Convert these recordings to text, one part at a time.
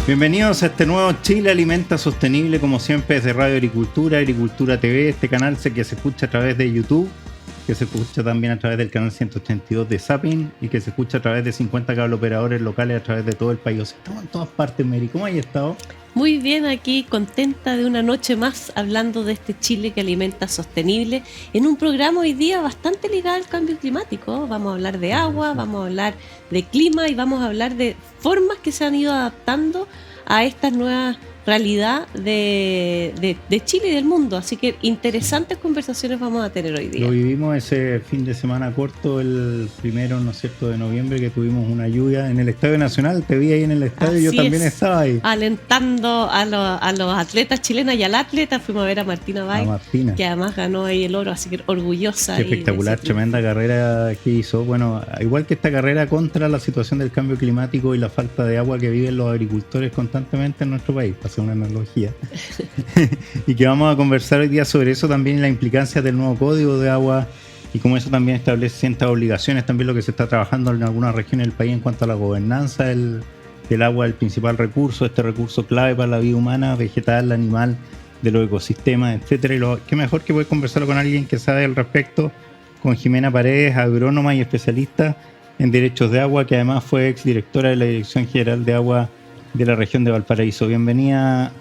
Bienvenidos a este nuevo Chile Alimenta Sostenible, como siempre desde Radio Agricultura, Agricultura TV, este canal que se escucha a través de YouTube, que se escucha también a través del canal 182 de Zapping y que se escucha a través de 50 cable operadores locales a través de todo el país. O sea, estamos en todas partes, Mary. ¿Cómo has estado? Muy bien, aquí contenta de una noche más hablando de este Chile que alimenta sostenible en un programa hoy día bastante ligado al cambio climático. Vamos a hablar de agua, vamos a hablar de clima y vamos a hablar de formas que se han ido adaptando a esta nueva realidad de Chile y del mundo. Así que interesantes conversaciones vamos a tener hoy día. Lo vivimos ese fin de semana corto, el 1, ¿no es cierto?, de noviembre, que tuvimos una lluvia en el Estadio Nacional. Te vi ahí en el estadio. Así yo también estaba ahí. Alentando a los atletas chilenos y al atleta. Fuimos a ver a Martina Bay, que además ganó ahí el oro, así que orgullosa. Qué espectacular, tremenda carrera que hizo. Bueno, igual que esta carrera contra la situación del cambio climático y la falta de agua que viven los agricultores constantemente en nuestro país, para hacer una analogía. Y que vamos a conversar hoy día sobre eso también, la implicancia del nuevo Código de Agua y cómo eso también establece ciertas obligaciones, también lo que se está trabajando en algunas regiones del país en cuanto a la gobernanza del agua, el principal recurso, este recurso clave para la vida humana, vegetal, animal, de los ecosistemas, etcétera. Y qué mejor que poder conversarlo con alguien que sabe al respecto, con Jimena Paredes, agrónoma y especialista en derechos de agua, que además fue exdirectora de la Dirección General de Agua de la región de Valparaíso. Bienvenida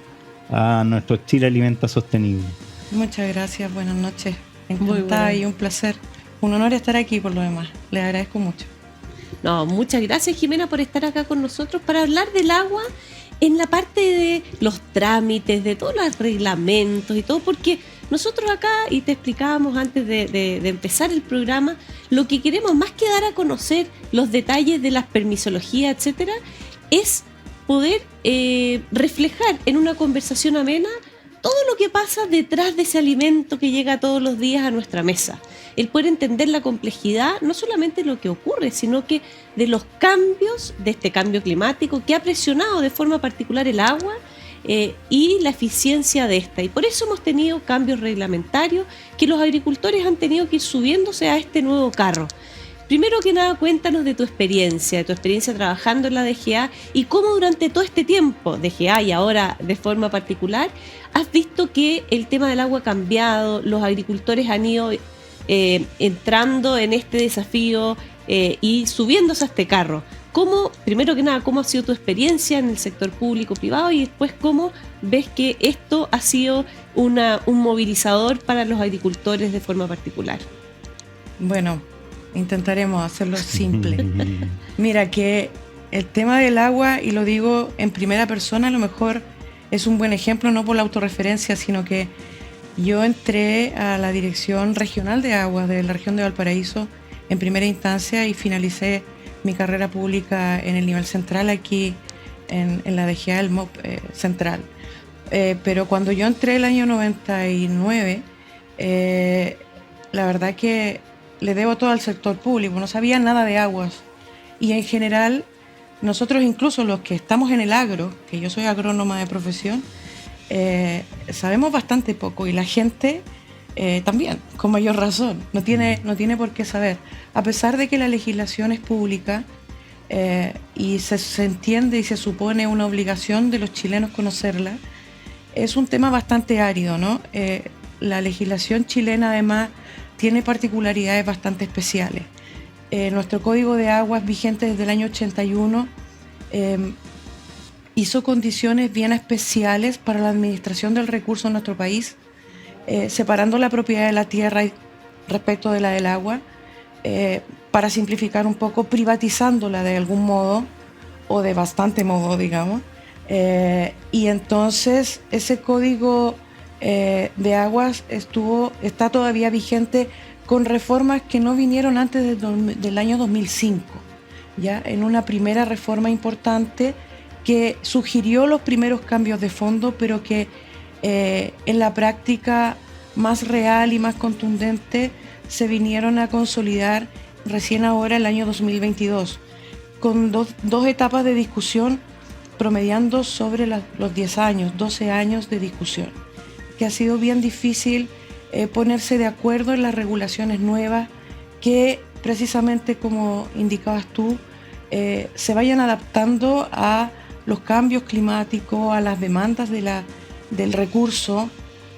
a nuestro Chile Alimenta Sostenible. Muchas gracias, buenas noches. Encantada y un placer. Un honor estar aquí por lo demás. Les agradezco mucho. No, muchas gracias, Jimena, por estar acá con nosotros para hablar del agua en la parte de los trámites, de todos los reglamentos y todo, porque nosotros acá, y te explicábamos antes de empezar el programa, lo que queremos más que dar a conocer los detalles de las permisologías, etcétera, es poder reflejar en una conversación amena todo lo que pasa detrás de ese alimento que llega todos los días a nuestra mesa. El poder entender la complejidad, no solamente de lo que ocurre, sino que de los cambios, de este cambio climático que ha presionado de forma particular el agua y la eficiencia de esta. Y por eso hemos tenido cambios reglamentarios que los agricultores han tenido que ir subiéndose a este nuevo carro. Primero que nada, cuéntanos de tu experiencia trabajando en la DGA y cómo durante todo este tiempo, DGA y ahora de forma particular, has visto que el tema del agua ha cambiado, los agricultores han ido entrando en este desafío y subiéndose a este carro. Primero que nada, ¿cómo ha sido tu experiencia en el sector público-privado? Y después, ¿cómo ves que esto ha sido un movilizador para los agricultores de forma particular? Bueno, intentaremos hacerlo simple. Mira, que el tema del agua, y lo digo en primera persona, a lo mejor es un buen ejemplo, no por la autorreferencia, sino que yo entré a la Dirección Regional de Aguas de la región de Valparaíso en primera instancia y finalicé mi carrera pública en el nivel central aquí en la DGA, el MOP central. Pero cuando yo entré el año 99, la verdad que le debo todo al sector público, no sabía nada de aguas. Y en general, nosotros incluso los que estamos en el agro, que yo soy agrónoma de profesión, sabemos bastante poco y la gente también, con mayor razón, no tiene por qué saber. A pesar de que la legislación es pública y se entiende y se supone una obligación de los chilenos conocerla, es un tema bastante árido, ¿no? La legislación chilena además tiene particularidades bastante especiales. Nuestro Código de Aguas, vigente desde el año 81, hizo condiciones bien especiales para la administración del recurso en nuestro país, separando la propiedad de la tierra respecto de la del agua, para simplificar un poco, privatizándola de algún modo, o de bastante modo, digamos. Y entonces ese Código de Aguas está todavía vigente con reformas que no vinieron antes del año 2005, ¿ya? En una primera reforma importante que sugirió los primeros cambios de fondo, pero que en la práctica más real y más contundente se vinieron a consolidar recién ahora el año 2022, con dos etapas de discusión promediando sobre los 10 años, 12 años de discusión, que ha sido bien difícil ponerse de acuerdo en las regulaciones nuevas que, precisamente como indicabas tú, se vayan adaptando a los cambios climáticos, a las demandas del recurso,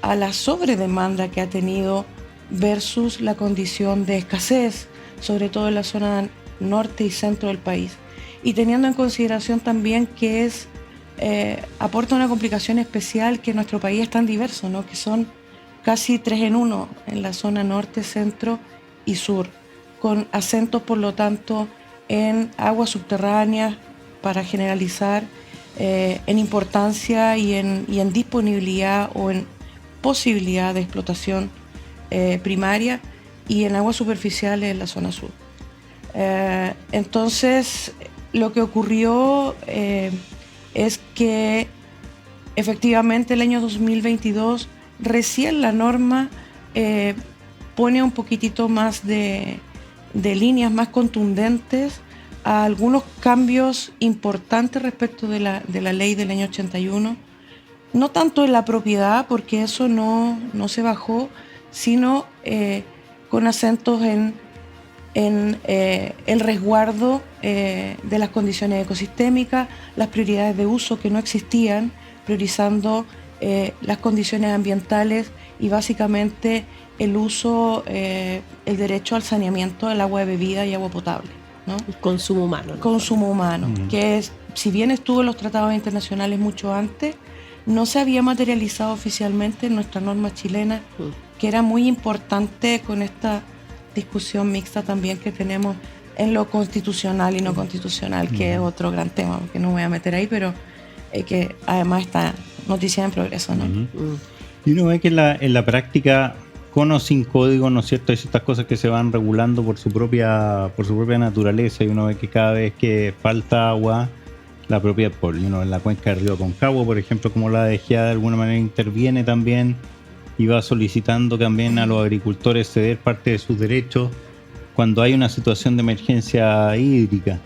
a la sobredemanda que ha tenido versus la condición de escasez, sobre todo en la zona norte y centro del país. Y teniendo en consideración también que aporta una complicación especial que nuestro país es tan diverso, ¿no? Que son casi 3 en 1 en la zona norte, centro y sur, con acentos por lo tanto en aguas subterráneas, para generalizar, en importancia y en disponibilidad o en posibilidad de explotación primaria, y en aguas superficiales en la zona sur. Entonces, lo que ocurrió es que efectivamente el año 2022 recién la norma pone un poquitito más de líneas más contundentes a algunos cambios importantes respecto de la ley del año 81. No tanto en la propiedad, porque eso no se bajó, sino con acentos en el resguardo de las condiciones ecosistémicas, las prioridades de uso que no existían, priorizando las condiciones ambientales y básicamente el uso, el derecho al saneamiento del agua de bebida y agua potable, ¿no? El consumo humano, ¿no? Consumo humano, que es, si bien estuvo en los tratados internacionales mucho antes, no se había materializado oficialmente en nuestra norma chilena, que era muy importante con esta discusión mixta también que tenemos en lo constitucional y no constitucional, que es otro gran tema, que no me voy a meter ahí, pero que además está noticia en progreso, ¿no? Y uno ve que en la práctica, con o sin código, ¿no es cierto?, hay ciertas cosas que se van regulando por su propia naturaleza, y uno ve que cada vez que falta agua, la propia, en la cuenca del río Aconcagua, por ejemplo, como la DGA de alguna manera interviene también y va solicitando también a los agricultores ceder parte de sus derechos cuando hay una situación de emergencia hídrica.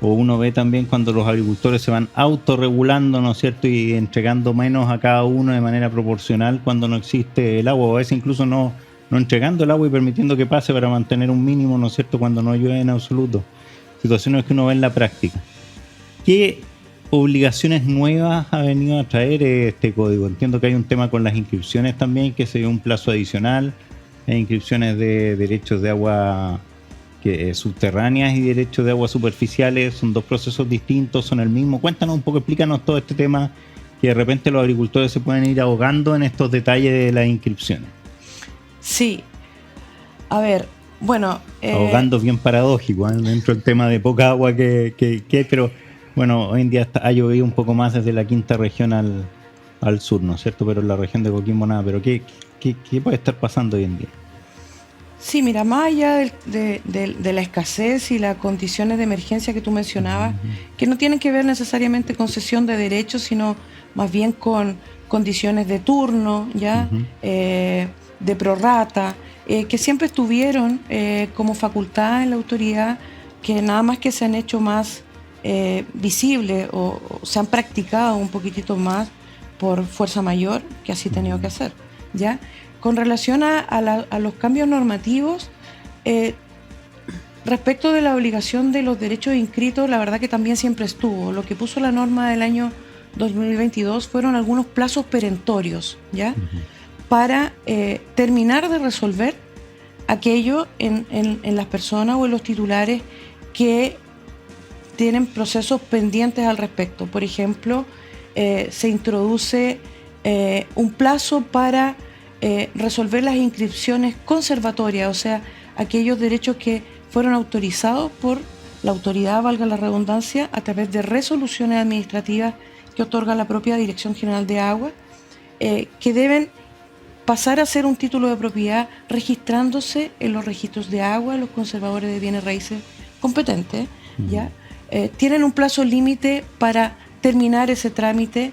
O uno ve también cuando los agricultores se van autorregulando, ¿no es cierto?, y entregando menos a cada uno de manera proporcional cuando no existe el agua, o a veces incluso no entregando el agua y permitiendo que pase para mantener un mínimo, ¿no es cierto?, cuando no llueve en absoluto. Situaciones que uno ve en la práctica. ¿Qué obligaciones nuevas ha venido a traer este código? Entiendo que hay un tema con las inscripciones también, que se dio un plazo adicional, inscripciones de derechos de agua subterráneas y derechos de aguas superficiales. Son dos procesos distintos, son el mismo. Cuéntanos un poco, explícanos todo este tema, que de repente los agricultores se pueden ir ahogando en estos detalles de las inscripciones. Sí, a ver, bueno... ahogando es bien paradójico, ¿eh? Dentro del tema de poca agua pero bueno, hoy en día ha llovido un poco más desde la quinta región al sur, ¿no es cierto? Pero en la región de Coquimbo nada. Pero ¿qué puede estar pasando hoy en día? Sí, mira, más allá de la escasez y las condiciones de emergencia que tú mencionabas, que no tienen que ver necesariamente con cesión de derechos, sino más bien con condiciones de turno, ¿ya? De prorrata, que siempre estuvieron como facultad en la autoridad, que nada más que se han hecho más visibles o se han practicado un poquitito más por fuerza mayor, que así ha tenido que hacer, ¿ya? Con relación a los cambios normativos, respecto de la obligación de los derechos inscritos, la verdad que también siempre estuvo. Lo que puso la norma del año 2022 fueron algunos plazos perentorios, ¿ya? Para terminar de resolver aquello en las personas o en los titulares que tienen procesos pendientes al respecto. Por ejemplo, se introduce un plazo para resolver las inscripciones conservatorias, o sea, aquellos derechos que fueron autorizados por la autoridad, valga la redundancia, a través de resoluciones administrativas que otorga la propia Dirección General de Agua, que deben pasar a ser un título de propiedad registrándose en los registros de agua, los conservadores de bienes raíces competentes, ¿ya? Tienen un plazo límite para terminar ese trámite,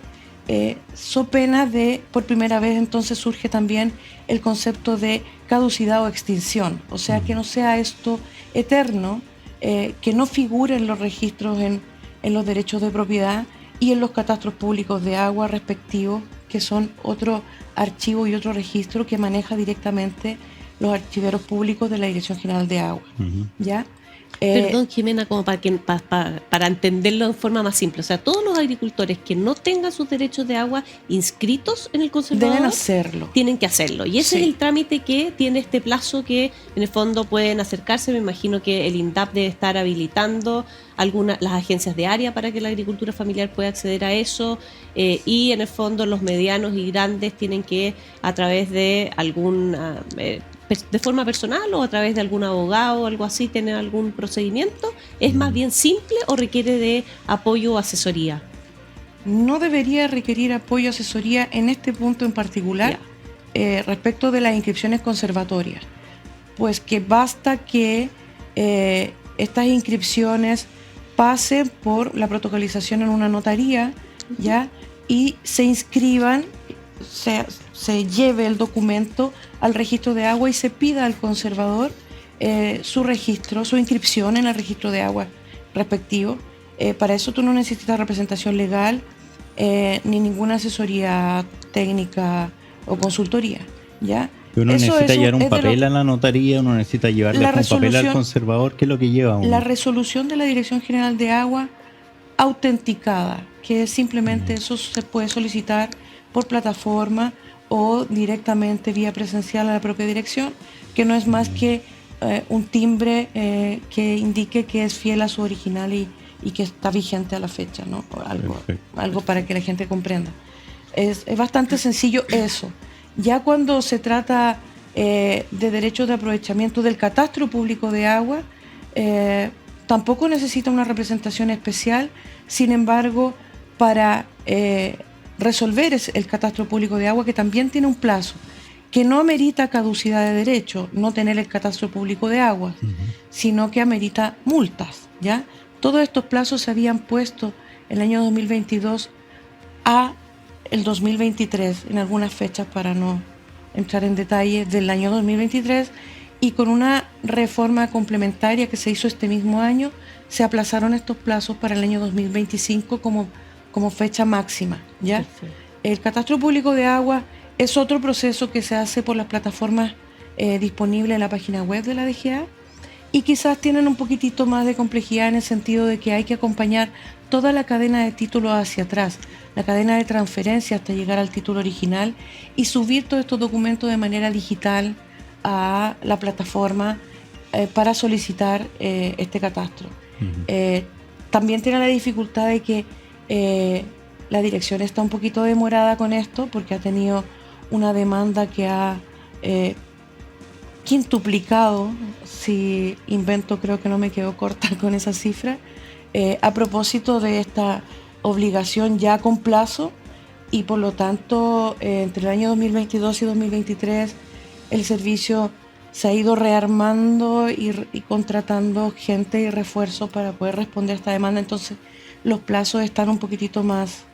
so pena de, por primera vez entonces surge también el concepto de caducidad o extinción, o sea, que no sea esto eterno, que no figure en los registros en los derechos de propiedad y en los catastros públicos de agua respectivos, que son otro archivo y otro registro que maneja directamente los archiveros públicos de la Dirección General de Agua, ¿ya? Perdón, Jimena, como para entenderlo de forma más simple. O sea, todos los agricultores que no tengan sus derechos de agua inscritos en el conservador deben hacerlo. Tienen que hacerlo. Y ese Sí. es el trámite que tiene este plazo que en el fondo pueden acercarse. Me imagino que el INDAP debe estar habilitando las agencias de área para que la agricultura familiar pueda acceder a eso. Y en el fondo los medianos y grandes tienen que, a través de de forma personal o a través de algún abogado o algo así, tener algún procedimiento. ¿Es más bien simple o requiere de apoyo o asesoría? No debería requerir apoyo o asesoría en este punto en particular, respecto de las inscripciones conservatorias, pues que basta que estas inscripciones pasen por la protocolización en una notaría, ¿ya? Y se inscriban, se lleve el documento al registro de agua y se pida al conservador su registro, su inscripción en el registro de agua respectivo. Para eso tú no necesitas representación legal ni ninguna asesoría técnica o consultoría, ¿ya? Uno necesita llevar un papel a la notaría, uno necesita llevarle un papel al conservador. ¿Qué es lo que lleva uno? La resolución de la Dirección General de Agua autenticada, que es simplemente eso se puede solicitar por plataforma o directamente vía presencial a la propia dirección, que no es más que un timbre que indique que es fiel a su original y que está vigente a la fecha, ¿no? Algo para que la gente comprenda. Es bastante sencillo eso. Ya cuando se trata de derechos de aprovechamiento del catastro público de agua, tampoco necesita una representación especial. Sin embargo, para resolver el catastro público de agua, que también tiene un plazo, que no amerita caducidad de derecho, no tener el catastro público de agua, sino que amerita multas, ¿ya? Todos estos plazos se habían puesto el año 2022 a el 2023, en algunas fechas para no entrar en detalle, del año 2023, y con una reforma complementaria que se hizo este mismo año, se aplazaron estos plazos para el año 2025 como fecha máxima, ¿ya? Perfecto. El catastro público de agua es otro proceso que se hace por las plataformas disponibles en la página web de la DGA, y quizás tienen un poquitito más de complejidad en el sentido de que hay que acompañar toda la cadena de títulos hacia atrás, la cadena de transferencia hasta llegar al título original y subir todos estos documentos de manera digital a la plataforma para solicitar este catastro. También tiene la dificultad de que la dirección está un poquito demorada con esto porque ha tenido una demanda que ha quintuplicado, si invento creo que no me quedo corta con esa cifra, a propósito de esta obligación ya con plazo, y por lo tanto entre el año 2022 y 2023 el servicio se ha ido rearmando y contratando gente y refuerzos para poder responder a esta demanda. Entonces los plazos están un poquitito más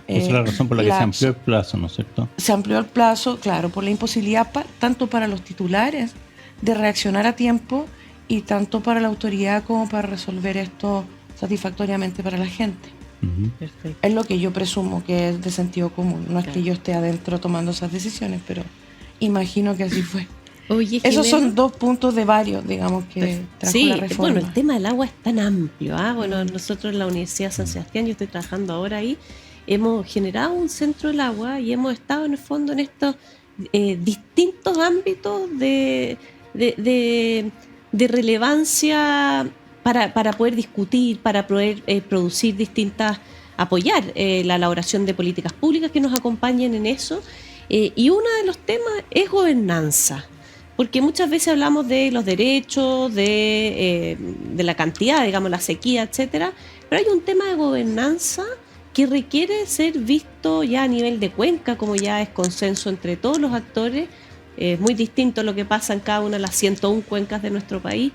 esa es la razón por la que se amplió el plazo, ¿no es cierto? Se amplió el plazo, claro, por la imposibilidad tanto para los titulares de reaccionar a tiempo y tanto para la autoridad como para resolver esto satisfactoriamente para la gente. Perfecto. Es lo que yo presumo que es de sentido común. No es que yo esté adentro tomando esas decisiones, pero imagino que así fue. Oye, Esos Jimena, son 2 puntos de varios, digamos, que trajo sí, la reforma. bueno, el tema del agua es tan amplio. Bueno, nosotros en la Universidad de San Sebastián, yo estoy trabajando ahora ahí, hemos generado un centro del agua y hemos estado en el fondo en estos distintos ámbitos de relevancia para poder discutir, para poder producir apoyar la elaboración de políticas públicas que nos acompañen en eso. Y uno de los temas es gobernanza, porque muchas veces hablamos de los derechos, de la cantidad, digamos, la sequía, etcétera, pero hay un tema de gobernanza que requiere ser visto ya a nivel de cuenca, como ya es consenso entre todos los actores. Es muy distinto lo que pasa en cada una de las 101 cuencas de nuestro país,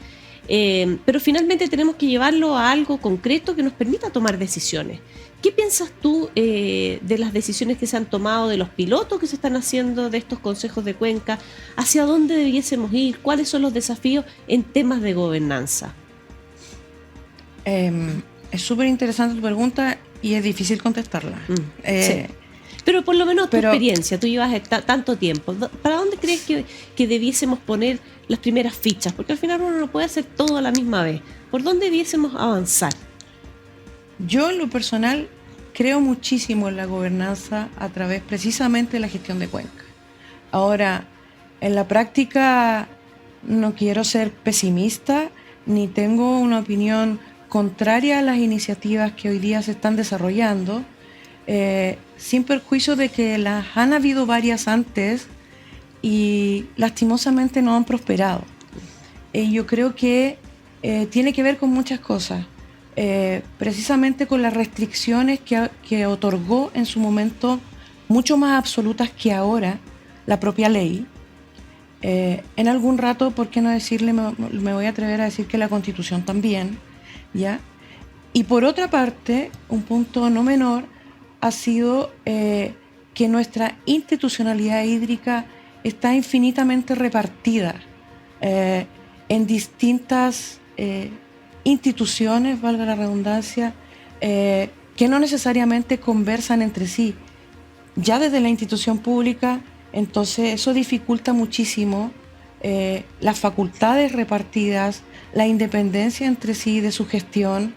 pero finalmente tenemos que llevarlo a algo concreto que nos permita tomar decisiones. ¿Qué piensas tú de las decisiones que se han tomado, de los pilotos que se están haciendo de estos consejos de cuenca? ¿Hacia dónde debiésemos ir? ¿Cuáles son los desafíos en temas de gobernanza? Es súper interesante tu pregunta y es difícil contestarla. Sí. Pero por lo menos tu experiencia, tú llevas tanto tiempo. ¿Para dónde crees que debiésemos poner las primeras fichas? Porque al final uno no puede hacer todo a la misma vez. ¿Por dónde debiésemos avanzar? Yo en lo personal creo muchísimo en la gobernanza a través precisamente de la gestión de cuencas. Ahora, en la práctica no quiero ser pesimista ni tengo una opinión contraria a las iniciativas que hoy día se están desarrollando, sin perjuicio de que las han habido varias antes y lastimosamente no han prosperado. Yo creo que tiene que ver con muchas cosas. Precisamente con las restricciones que otorgó en su momento, mucho más absolutas que ahora, la propia ley. En algún rato, ¿por qué no decirle? Me voy a atrever a decir que la Constitución también, ¿ya? Y por otra parte, un punto no menor ha sido que nuestra institucionalidad hídrica está infinitamente repartida en distintas instituciones, valga la redundancia, que no necesariamente conversan entre sí. Ya desde la institución pública, entonces eso dificulta muchísimo las facultades repartidas, la independencia entre sí de su gestión,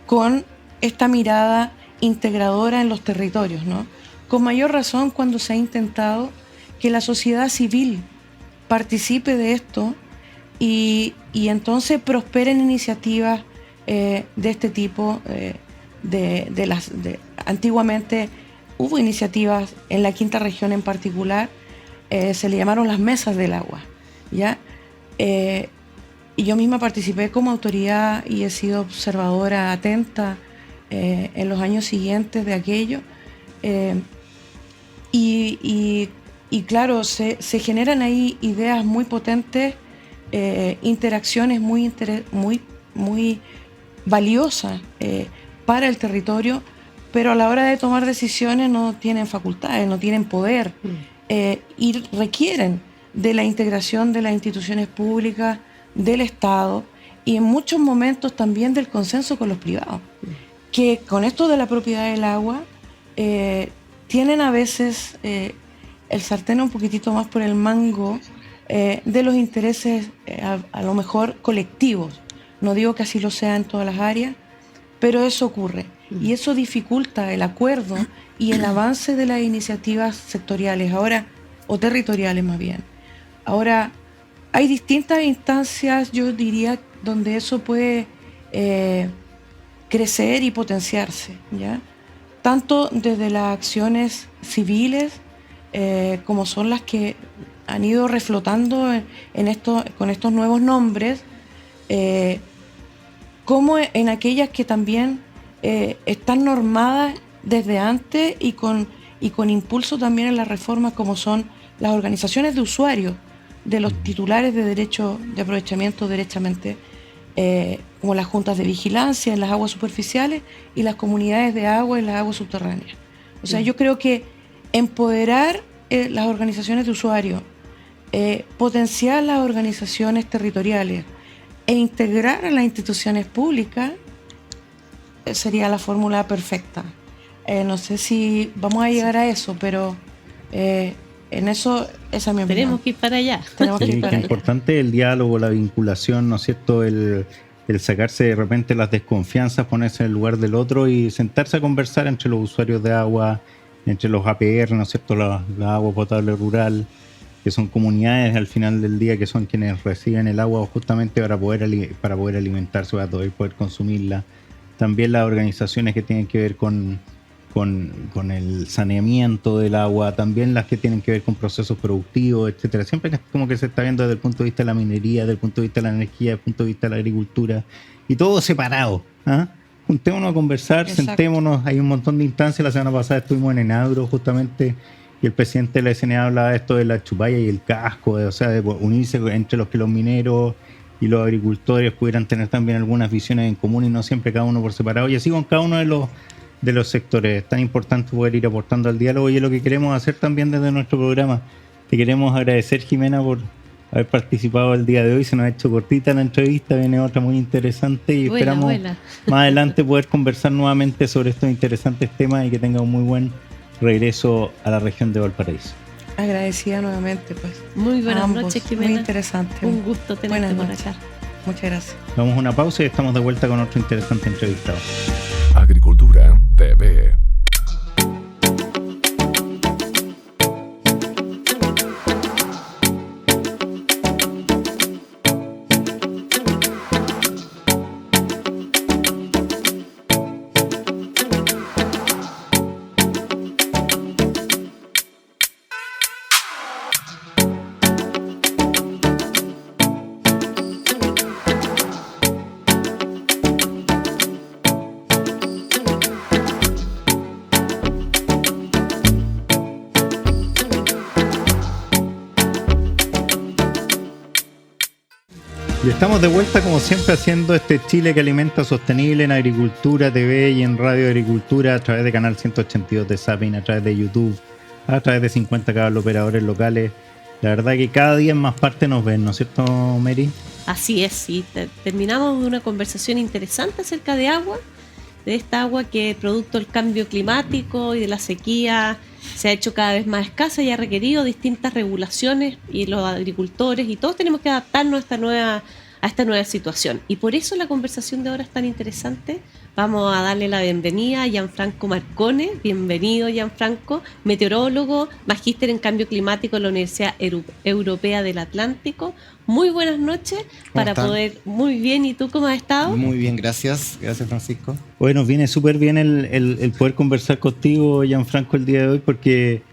con esta mirada integradora en los territorios, ¿no? Con mayor razón cuando se ha intentado que la sociedad civil participe de esto y entonces prosperen iniciativas de este tipo. Antiguamente hubo iniciativas en la quinta región en particular, se le llamaron las mesas del agua, ¿ya? Y yo misma participé como autoridad y he sido observadora atenta en los años siguientes de aquello. Y claro, se generan ahí ideas muy potentes, interacciones muy valiosas para el territorio, pero a la hora de tomar decisiones no tienen facultades, no tienen poder, y requieren de la integración de las instituciones públicas, del Estado y en muchos momentos también del consenso con los privados, que con esto de la propiedad del agua tienen a veces el sartén un poquitito más por el mango de los intereses a lo mejor colectivos. No digo que así lo sea en todas las áreas, pero eso ocurre y eso dificulta el acuerdo y el avance de las iniciativas sectoriales ahora, o territoriales más bien. Ahora, hay distintas instancias, yo diría, donde eso puede crecer y potenciarse, ¿ya? Tanto desde las acciones civiles, como son las que han ido reflotando con estos nuevos nombres, como en aquellas que también están normadas desde antes y con impulso también en las reformas, como son las organizaciones de usuarios de los titulares de derecho de aprovechamiento derechamente, como las juntas de vigilancia en las aguas superficiales y las comunidades de agua en las aguas subterráneas. O sea, yo creo que empoderar las organizaciones de usuarios, potenciar las organizaciones territoriales e integrar a las instituciones públicas sería la fórmula perfecta. No sé si vamos a llegar a eso, pero en eso, esa es mi opinión. Tenemos que ir para allá. Sí, que importante el diálogo, la vinculación, ¿no es cierto? El sacarse de repente las desconfianzas, ponerse en el lugar del otro y sentarse a conversar entre los usuarios de agua, entre los APR, ¿no es cierto? La agua potable rural, que son comunidades al final del día que son quienes reciben el agua justamente para poder alimentarse, para poder consumirla. También las organizaciones que tienen que ver con el saneamiento del agua, también las que tienen que ver con procesos productivos, etcétera. Siempre como que se está viendo desde el punto de vista de la minería, desde el punto de vista de la energía, desde el punto de vista de la agricultura, y todo separado, ¿ah? Juntémonos a conversar, exacto. Sentémonos, hay un montón de instancias. La semana pasada estuvimos en Enagro justamente, y el presidente de la SNA hablaba de esto de la chupalla y el casco, o sea, de unirse entre los que los mineros y los agricultores pudieran tener también algunas visiones en común y no siempre cada uno por separado, y así con cada uno de los sectores. Es tan importante poder ir aportando al diálogo y es lo que queremos hacer también desde nuestro programa. Te queremos agradecer, Jimena, por haber participado el día de hoy. Se nos ha hecho cortita la entrevista, viene otra muy interesante y esperamos más adelante poder conversar nuevamente sobre estos interesantes temas y que tenga un muy buen regreso a la región de Valparaíso. Agradecida nuevamente, pues. Muy buenas Ambos. noches, Jimena. Muy interesante. Un gusto tenerte Buenas por noches. acá. Muchas gracias. Vamos a una pausa y estamos de vuelta con otro interesante entrevistado. Agricultura TV. Y estamos de vuelta como siempre haciendo este Chile que alimenta sostenible en Agricultura TV y en Radio Agricultura a través de Canal 182 de Sapin, a través de YouTube, a través de 50 operadores locales. La verdad que cada día en más parte nos ven, ¿no es cierto, Mary? Así es, sí. Terminamos de una conversación interesante acerca de agua, de esta agua que producto del cambio climático y de la sequía se ha hecho cada vez más escasa y ha requerido distintas regulaciones, y los agricultores y todos tenemos que adaptarnos a esta nueva situación. Y por eso la conversación de ahora es tan interesante. Vamos a darle la bienvenida a Gianfranco Marcone. Bienvenido, Gianfranco, meteorólogo, magíster en cambio climático en la Universidad Europea del Atlántico. Muy buenas noches. Para están? poder... Muy bien, ¿y tú cómo has estado? Muy bien, gracias. Gracias, Francisco. Hoy nos viene súper bien el poder conversar contigo, Gianfranco, el día de hoy, porque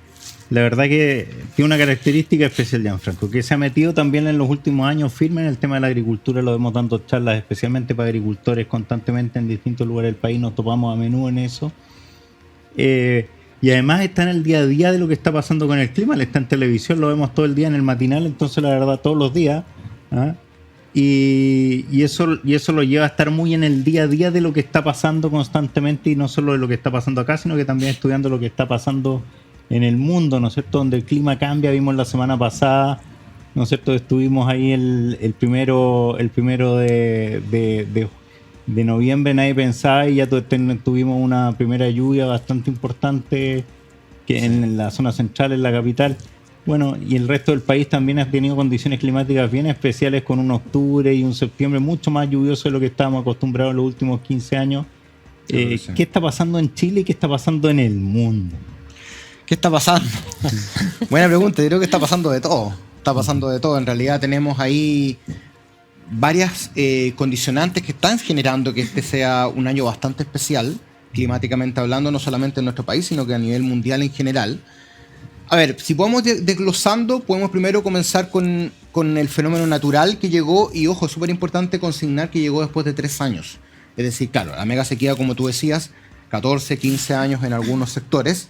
la verdad que tiene una característica especial, Gianfranco, que se ha metido también en los últimos años firme en el tema de la agricultura. Lo vemos dando charlas especialmente para agricultores constantemente en distintos lugares del país, nos topamos a menudo en eso. Y además está en el día a día de lo que está pasando con el clima. Él está en televisión, lo vemos todo el día en el matinal, entonces la verdad todos los días. ¿Ah? Y eso lo lleva a estar muy en el día a día de lo que está pasando constantemente, y no solo de lo que está pasando acá, sino que también estudiando lo que está pasando en el mundo, ¿no es cierto? Donde el clima cambia. Vimos la semana pasada, ¿no es cierto? Estuvimos ahí el primero de noviembre, nadie pensaba, y ya tuvimos una primera lluvia bastante importante que en la zona central, en la capital. Bueno, y el resto del país también ha tenido condiciones climáticas bien especiales, con un octubre y un septiembre mucho más lluvioso de lo que estábamos acostumbrados en los últimos 15 años. Sí. ¿Qué está pasando en Chile y qué está pasando en el mundo? ¿Qué está pasando? Buena pregunta. Yo creo que está pasando de todo. Está pasando de todo. En realidad tenemos ahí varias condicionantes que están generando que este sea un año bastante especial, climáticamente hablando, no solamente en nuestro país, sino que a nivel mundial en general. A ver, si podemos desglosando, podemos primero comenzar con el fenómeno natural que llegó, y ojo, es súper importante consignar que llegó después de 3 años. Es decir, claro, la mega sequía, como tú decías, 14, 15 años en algunos sectores,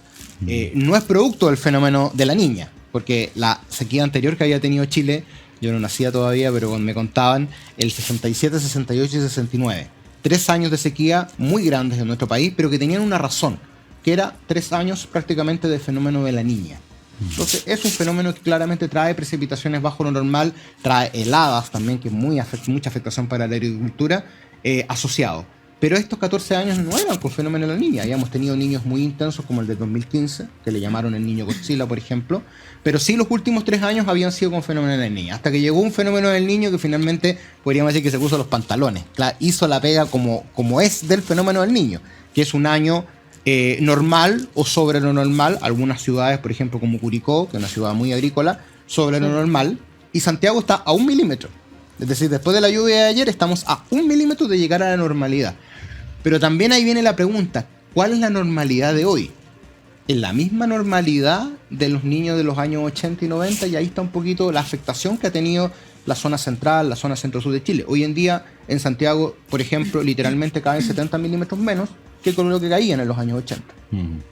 no es producto del fenómeno de la Niña, porque la sequía anterior que había tenido Chile, yo no nacía todavía, pero me contaban, el 67, 68 y 69. 3 años de sequía muy grandes en nuestro país, pero que tenían una razón, que era 3 años prácticamente del fenómeno de la Niña. Entonces es un fenómeno que claramente trae precipitaciones bajo lo normal, trae heladas también, que es mucha afectación para la agricultura asociado. Pero estos 14 años no eran con fenómeno de la Niña. Habíamos tenido niños muy intensos como el de 2015, que le llamaron el niño Godzilla, por ejemplo. Pero sí, los últimos 3 años habían sido con fenómeno de la Niña. Hasta que llegó un fenómeno del niño que finalmente podríamos decir que se puso los pantalones. Hizo la pega como es del fenómeno del niño, que es un año normal o sobre lo normal. Algunas ciudades, por ejemplo, como Curicó, que es una ciudad muy agrícola, sobre lo normal. Y Santiago está a 1 milímetro. Es decir, después de la lluvia de ayer estamos a 1 milímetro de llegar a la normalidad. Pero también ahí viene la pregunta, ¿cuál es la normalidad de hoy? ¿En la misma normalidad de los niños de los años 80 y 90? Y ahí está un poquito la afectación que ha tenido la zona central, la zona centro-sur de Chile. Hoy en día, en Santiago, por ejemplo, literalmente caen 70 milímetros menos que con lo que caían en los años 80.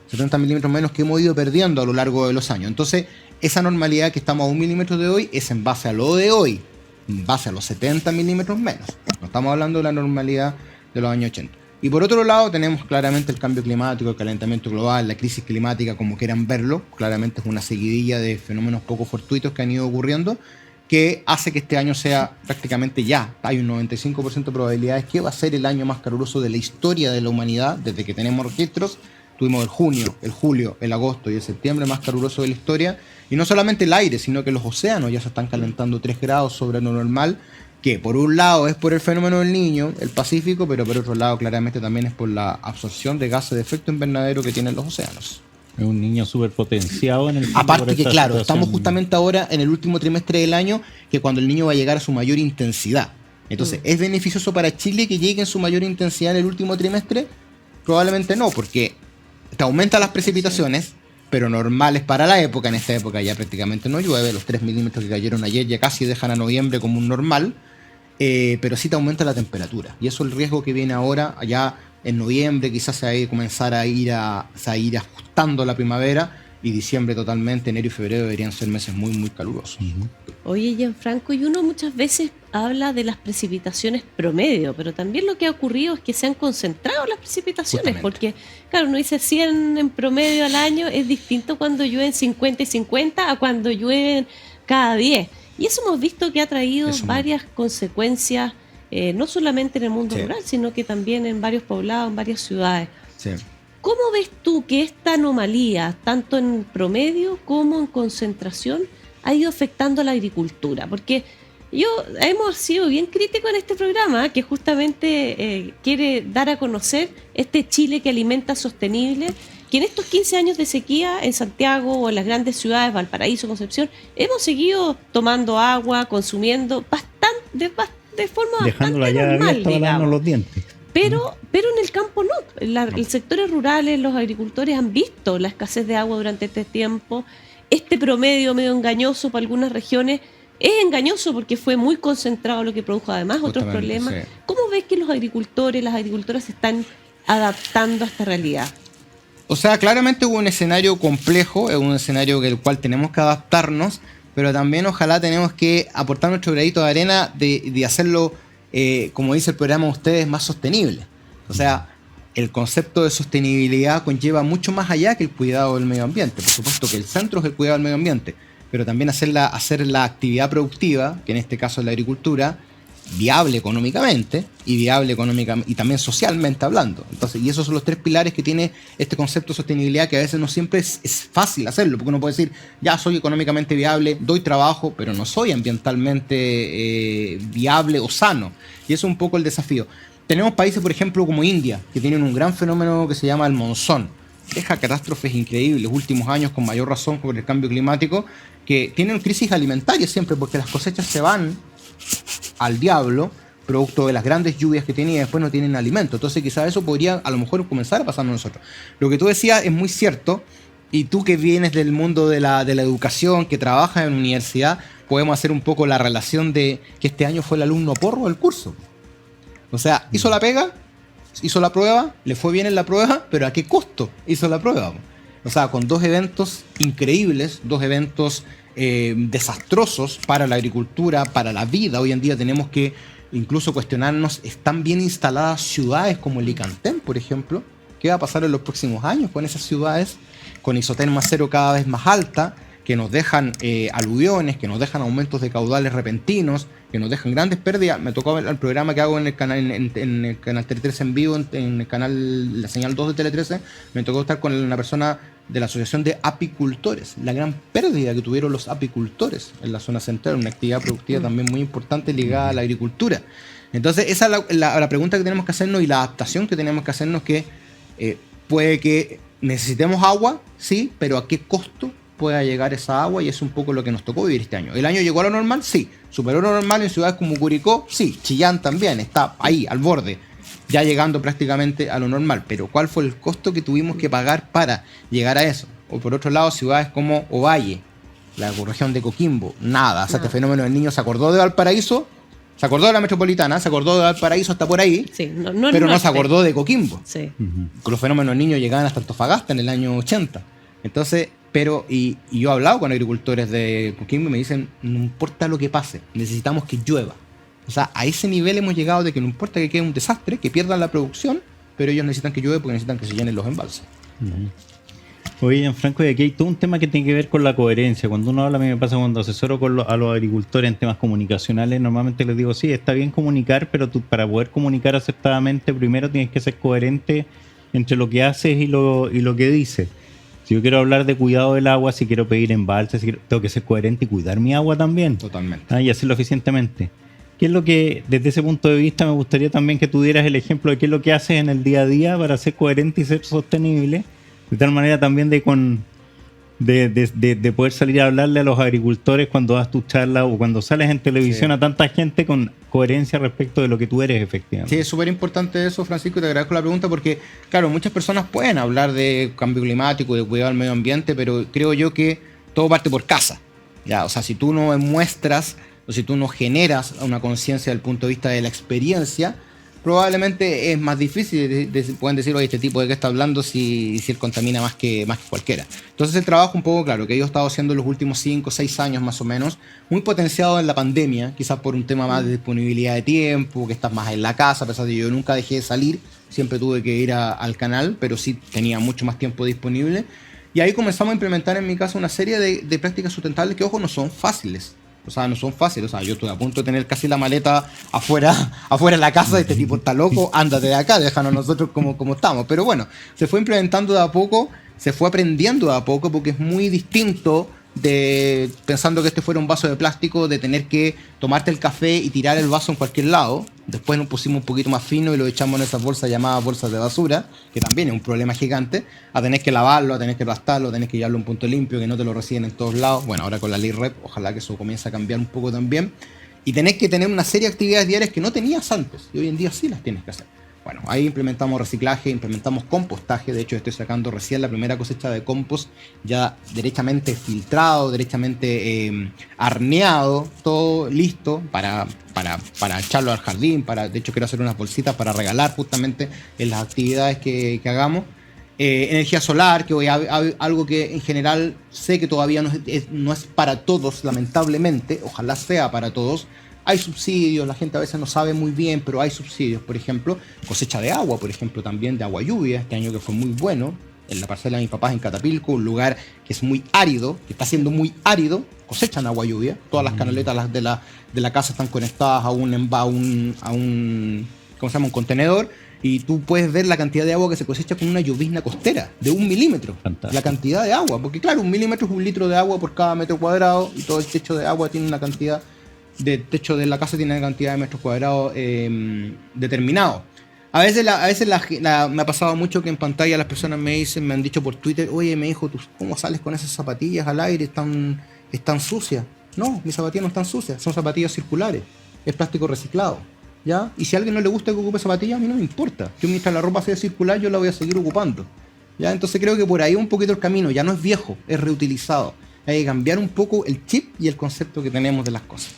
70 milímetros menos que hemos ido perdiendo a lo largo de los años. Entonces, esa normalidad que estamos a 1 milímetro de hoy es en base a lo de hoy, en base a los 70 milímetros menos. No estamos hablando de la normalidad de los años 80. Y por otro lado tenemos claramente el cambio climático, el calentamiento global, la crisis climática, como quieran verlo. Claramente es una seguidilla de fenómenos poco fortuitos que han ido ocurriendo, que hace que este año sea prácticamente ya, hay un 95% de probabilidades que va a ser el año más caluroso de la historia de la humanidad, desde que tenemos registros. Tuvimos el junio, el julio, el agosto y el septiembre más caluroso de la historia. Y no solamente el aire, sino que los océanos ya se están calentando 3 grados sobre lo normal, que por un lado es por el fenómeno del Niño, el Pacífico, pero por otro lado claramente también es por la absorción de gases de efecto invernadero que tienen los océanos. Es un niño súper potenciado en el fondo Aparte por que, esta claro, situación. estamos justamente ahora en el último trimestre del año, que cuando el niño va a llegar a su mayor intensidad. Entonces, ¿es beneficioso para Chile que llegue en su mayor intensidad en el último trimestre? Probablemente no, porque te aumenta las precipitaciones, pero normales para la época. En esta época ya prácticamente no llueve. Los 3 milímetros que cayeron ayer ya casi dejan a noviembre como un normal. Pero sí te aumenta la temperatura. Y eso es el riesgo que viene ahora, allá en noviembre, quizás se va a comenzar a ir ajustando la primavera, y diciembre totalmente, enero y febrero deberían ser meses muy, muy calurosos. Oye, Gianfranco, y uno muchas veces habla de las precipitaciones promedio, pero también lo que ha ocurrido es que se han concentrado las precipitaciones, Justamente. porque, claro, uno dice 100 en promedio al año, es distinto cuando llueven 50 y 50 a cuando llueven cada 10. Y eso hemos visto que ha traído Eso varias consecuencias, no solamente en el mundo Sí. rural, sino que también en varios poblados, en varias ciudades. Sí. ¿Cómo ves tú que esta anomalía, tanto en promedio como en concentración, ha ido afectando a la agricultura? Porque hemos sido bien críticos en este programa, que justamente quiere dar a conocer este Chile que alimenta sostenible, que en estos 15 años de sequía en Santiago o en las grandes ciudades, Valparaíso, Concepción, hemos seguido tomando agua, consumiendo de forma Dejándola bastante ya normal, abierta para darnos digamos. los dientes. Pero en el campo no. Los sectores rurales, los agricultores han visto la escasez de agua durante este tiempo. Este promedio medio engañoso para algunas regiones es engañoso porque fue muy concentrado, lo que produjo además otros Justamente, problemas. sí. ¿Cómo ves que los agricultores, las agricultoras se están adaptando a esta realidad? O sea, claramente hubo un escenario complejo, es un escenario del cual tenemos que adaptarnos, pero también ojalá tenemos que aportar nuestro granito de arena de hacerlo, como dice el programa de ustedes, más sostenible. O sea, el concepto de sostenibilidad conlleva mucho más allá que el cuidado del medio ambiente. Por supuesto que el centro es el cuidado del medio ambiente, pero también hacer la actividad productiva, que en este caso es la agricultura, viable económicamente y también socialmente hablando. Entonces, y esos son los 3 pilares que tiene este concepto de sostenibilidad, que a veces no siempre es fácil hacerlo, porque uno puede decir, ya soy económicamente viable, doy trabajo, pero no soy ambientalmente viable o sano. Y eso es un poco el desafío. Tenemos países, por ejemplo, como India, que tienen un gran fenómeno que se llama el monzón. Deja catástrofes increíbles, últimos años con mayor razón por el cambio climático, que tienen crisis alimentarias siempre, porque las cosechas se van al diablo, producto de las grandes lluvias que tienen, y después no tienen alimento. Entonces quizás eso podría a lo mejor comenzar a pasarnos a nosotros. Lo que tú decías es muy cierto, y tú que vienes del mundo de la educación, que trabajas en universidad, podemos hacer un poco la relación de que este año fue el alumno porro del curso. O sea, hizo la pega, hizo la prueba, le fue bien en la prueba, pero ¿a qué costo hizo la prueba? O sea, con 2 eventos increíbles, 2 eventos desastrosos para la agricultura, para la vida. Hoy en día tenemos que incluso cuestionarnos, ¿están bien instaladas ciudades como Licantén, por ejemplo? ¿Qué va a pasar en los próximos años con esas ciudades? Con isoterma cero cada vez más alta, que nos dejan aluviones, que nos dejan aumentos de caudales repentinos, que nos dejan grandes pérdidas. Me tocó ver el programa que hago en el canal, en el canal Tele 13 en vivo, en el canal, la señal 2 de Tele 13, me tocó estar con una persona de la Asociación de Apicultores, la gran pérdida que tuvieron los apicultores en la zona central, una actividad productiva también muy importante ligada a la agricultura. Entonces esa es la pregunta que tenemos que hacernos, y la adaptación que tenemos que hacernos, que puede que necesitemos agua, sí, pero ¿a qué costo pueda llegar esa agua? Y es un poco lo que nos tocó vivir este año. ¿El año llegó a lo normal? Sí. ¿Superó lo normal en ciudades como Curicó? Sí. Chillán también está ahí, al borde, ya llegando prácticamente a lo normal. Pero ¿cuál fue el costo que tuvimos que pagar para llegar a eso? O por otro lado, ciudades como Ovalle, la región de Coquimbo, nada. O sea, este fenómeno del Niño se acordó de Valparaíso, se acordó de la metropolitana, se acordó de Valparaíso hasta por ahí, Sí, pero no se acordó de Coquimbo. Sí. Los fenómenos del Niño llegaban hasta Antofagasta en el año 80. Entonces, y yo he hablado con agricultores de Coquimbo y me dicen, no importa lo que pase, necesitamos que llueva. O sea, a ese nivel hemos llegado de que no importa que quede un desastre, que pierdan la producción, pero ellos necesitan que llueva porque necesitan que se llenen los embalses. Oye, Gianfranco, y aquí hay todo un tema que tiene que ver con la coherencia. Cuando uno habla, a mí me pasa cuando asesoro a los agricultores en temas comunicacionales, normalmente les digo, sí, está bien comunicar, pero tú para poder comunicar acertadamente, primero tienes que ser coherente entre lo que haces y lo que dices. Si yo quiero hablar de cuidado del agua, si quiero pedir embalses, tengo que ser coherente y cuidar mi agua también. Totalmente. Y hacerlo eficientemente. ¿Qué es lo que, desde ese punto de vista, me gustaría también que tú dieras el ejemplo de qué es lo que haces en el día a día para ser coherente y ser sostenible? De tal manera también de poder salir a hablarle a los agricultores cuando das tu charla o cuando sales en televisión a tanta gente con coherencia respecto de lo que tú eres efectivamente. Sí, es súper importante eso, Francisco, y te agradezco la pregunta porque, claro, muchas personas pueden hablar de cambio climático, de cuidado del medio ambiente, pero creo yo que todo parte por casa. Ya, o sea, si tú no muestras o si tú no generas una conciencia desde el punto de vista de la experiencia, probablemente es más difícil. Pueden decir, oye, este tipo de qué está hablando si él contamina más que cualquiera. Entonces el trabajo un poco, claro, que yo he estado haciendo los últimos 5 o 6 años más o menos, muy potenciado en la pandemia, quizás por un tema más de disponibilidad de tiempo, que estás más en la casa, a pesar de que yo nunca dejé de salir, siempre tuve que ir al canal, pero sí tenía mucho más tiempo disponible. Y ahí comenzamos a implementar en mi casa una serie de prácticas sustentables que, ojo, no son fáciles. O sea, no son fáciles. O sea, yo estoy a punto de tener casi la maleta afuera de la casa. Este tipo está loco, ándate de acá, déjanos nosotros como estamos. Pero bueno, se fue implementando de a poco, se fue aprendiendo de a poco, porque es muy distinto de, pensando que este fuera un vaso de plástico, de tener que tomarte el café y tirar el vaso en cualquier lado. Después nos pusimos un poquito más fino y lo echamos en esas bolsas llamadas bolsas de basura, que también es un problema gigante, a tener que lavarlo, a tener que aplastarlo, a tener que llevarlo a un punto limpio, que no te lo reciben en todos lados. Bueno, ahora con la ley REP, ojalá que eso comience a cambiar un poco también. Y tenés que tener una serie de actividades diarias que no tenías antes, y hoy en día sí las tienes que hacer. Bueno, ahí implementamos reciclaje, implementamos compostaje. De hecho, estoy sacando recién la primera cosecha de compost ya derechamente filtrado, derechamente arneado, todo listo para echarlo al jardín. De hecho, quiero hacer unas bolsitas para regalar justamente en las actividades que hagamos. Energía solar, que hoy algo que en general sé que todavía no es para todos, lamentablemente. Ojalá sea para todos. Hay subsidios, la gente a veces no sabe muy bien, pero hay subsidios. Por ejemplo, cosecha de agua, por ejemplo, también de agua lluvia, este año que fue muy bueno, en la parcela de mis papás en Catapilco, un lugar que es muy árido, que está siendo muy árido, cosechan agua lluvia. Todas las canaletas de la casa están conectadas a un ¿cómo se llama? Un contenedor, y tú puedes ver la cantidad de agua que se cosecha con una llovizna costera de 1 milímetro. Fantástico. La cantidad de agua, porque claro, 1 milímetro es 1 litro de agua por cada metro cuadrado, y todo el techo de agua tiene una cantidad de techo de la casa, tiene una cantidad de metros cuadrados determinado. A veces me ha pasado mucho que en pantalla las personas me han dicho por Twitter, oye, me dijo, ¿tú cómo sales con esas zapatillas al aire? Están sucias. No, mis zapatillas no están sucias, son zapatillas circulares, es plástico reciclado, ¿ya? Y si a alguien no le gusta que ocupe zapatillas, a mí no me importa. Yo, mientras la ropa sea circular, yo la voy a seguir ocupando, ¿ya? Entonces creo que por ahí un poquito el camino, ya no es viejo, es reutilizado. Hay que cambiar un poco el chip y el concepto que tenemos de las cosas.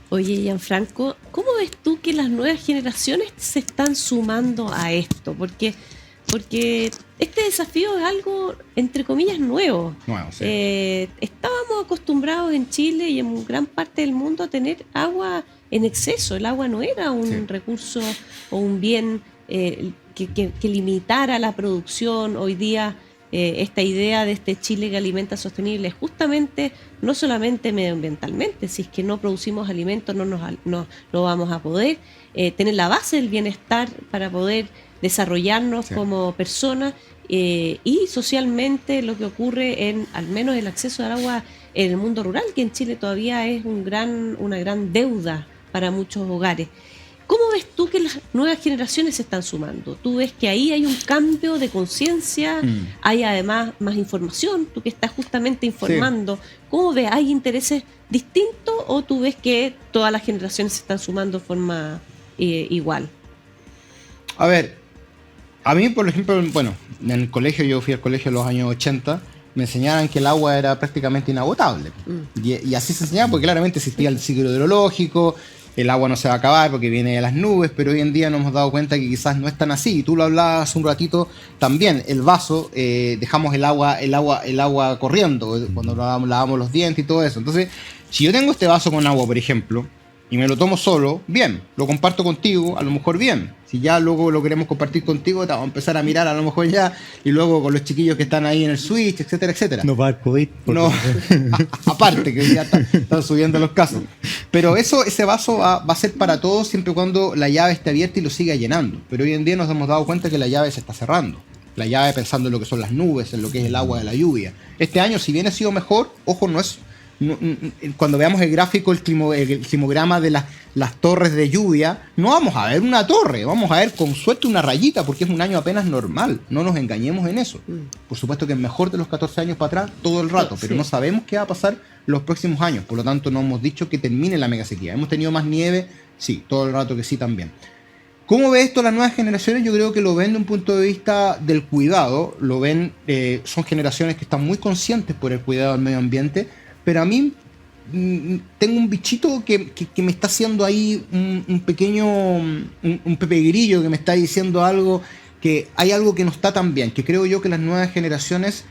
Oye, Gianfranco, ¿cómo ves tú que las nuevas generaciones se están sumando a esto? Porque este desafío es algo, entre comillas, nuevo. Sí. Estábamos acostumbrados en Chile y en gran parte del mundo a tener agua en exceso. El agua no era un recurso o un bien que limitara la producción. Hoy día esta idea de este Chile que alimenta sostenible es justamente no solamente medioambientalmente. Si es que no producimos alimentos no lo vamos a poder tener la base del bienestar para poder desarrollarnos como personas, y socialmente lo que ocurre al menos el acceso al agua en el mundo rural, que en Chile todavía es una gran deuda para muchos hogares. ¿Cómo ves tú que las nuevas generaciones se están sumando? ¿Tú ves que ahí hay un cambio de conciencia? ¿Hay además más información? Tú que estás justamente informando. Sí. ¿Cómo ves? ¿Hay intereses distintos o tú ves que todas las generaciones se están sumando de forma igual? A ver, a mí, por ejemplo, bueno, en el colegio, yo fui al colegio en los años 80, me enseñaban que el agua era prácticamente inagotable. Y así se enseñaba porque claramente existía el ciclo hidrológico. El agua no se va a acabar porque viene de las nubes, pero hoy en día nos hemos dado cuenta que quizás no es tan así. Y tú lo hablabas un ratito también, el vaso, dejamos el agua corriendo cuando lavamos los dientes y todo eso. Entonces, si yo tengo este vaso con agua, por ejemplo, y me lo tomo solo, bien, lo comparto contigo, a lo mejor bien. Si ya luego lo queremos compartir contigo, te vamos a empezar a mirar a lo mejor ya, y luego con los chiquillos que están ahí en el Switch, etcétera, etcétera. No va a COVID. No, aparte, que ya están subiendo los casos. Pero ese vaso va a ser para todos siempre y cuando la llave esté abierta y lo siga llenando. Pero hoy en día nos hemos dado cuenta que la llave se está cerrando. la llave pensando en lo que son las nubes, en lo que es el agua de la lluvia. Este año, si bien ha sido mejor, ojo, cuando veamos el gráfico, el climograma de las torres de lluvia, no vamos a ver una torre, vamos a ver con suerte una rayita, porque es un año apenas normal, no nos engañemos en eso. Por supuesto que es mejor de los 14 años para atrás todo el rato, pero no sabemos qué va a pasar los próximos años, por lo tanto no hemos dicho que termine la mega sequía. ¿Hemos tenido más nieve? Sí, todo el rato que sí también. ¿Cómo ve esto las nuevas generaciones? Yo creo que lo ven de un punto de vista del cuidado, lo ven, son generaciones que están muy conscientes por el cuidado del medio ambiente, pero a mí tengo un bichito que me está haciendo ahí un pequeño, un Pepe Grillo que me está diciendo algo, que hay algo que no está tan bien, que creo yo que las nuevas generaciones